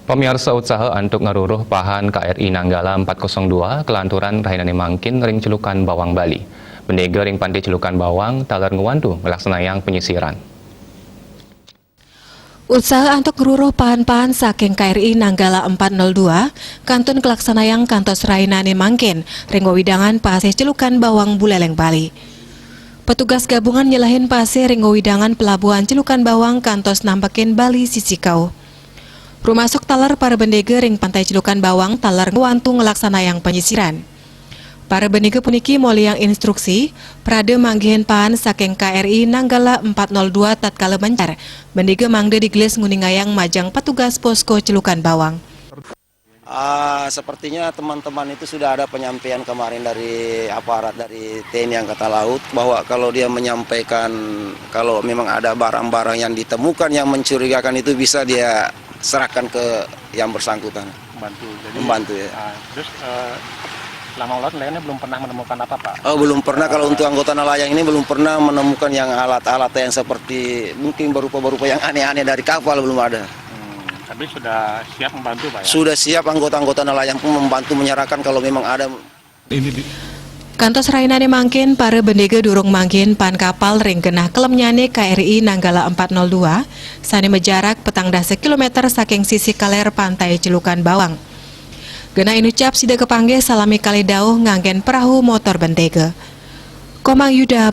Pemirsa usaha untuk ngeruruh pahan KRI Nanggala 402 kelanturan Rahinane Mangkin ring celukan bawang Bali. Bendega ring pantai celukan bawang taler ngewantu ngelaksanayang penyisiran. Usaha untuk ngeruruh pahan-pahan saking KRI Nanggala 402 kantun kelaksanayang kantos Rahinane Mangkin ring wewidangan pasir celukan bawang Buleleng Bali. Petugas gabungan nyelahin pasir ring wewidangan pelabuhan celukan bawang kantos nampekin Bali Sisikau. Rumah sok taler para bendega ring pantai celukan bawang taler ngewantu ngelaksanayang penyisiran. Para bendega puniki moliang instruksi prade manggihin pahan saking KRI Nanggala 402 tatkala mencar bendega mangde digelis nguningayang majang petugas posko celukan bawang. Sepertinya teman-teman itu sudah ada penyampaian kemarin dari aparat dari TNI Angkatan Laut bahwa kalau dia menyampaikan kalau memang ada barang-barang yang ditemukan yang mencurigakan itu bisa dia serahkan ke yang bersangkutan. Membantu ya. Terus selama ulat nelayannya belum pernah menemukan apa, Pak? Oh, belum pernah. Kalau untuk anggota nelayan ini belum pernah menemukan yang alat-alat yang seperti mungkin berupa-berupa yang aneh-aneh dari kapal, belum ada. Tapi sudah siap membantu, Pak ya? Sudah siap, anggota-anggota nelayan pun membantu menyerahkan kalau memang ada. Kantos Rahinane Mangkin para bendega durung mangkin pan kapal ring genah kelemnyane KRI Nanggala 402 sani mejarak petang dasa kilometer saking sisi kaler pantai celukan bawang. Genah inucap sida kepanggih salami kali dauh nganggen perahu motor bendega. Komang Yuda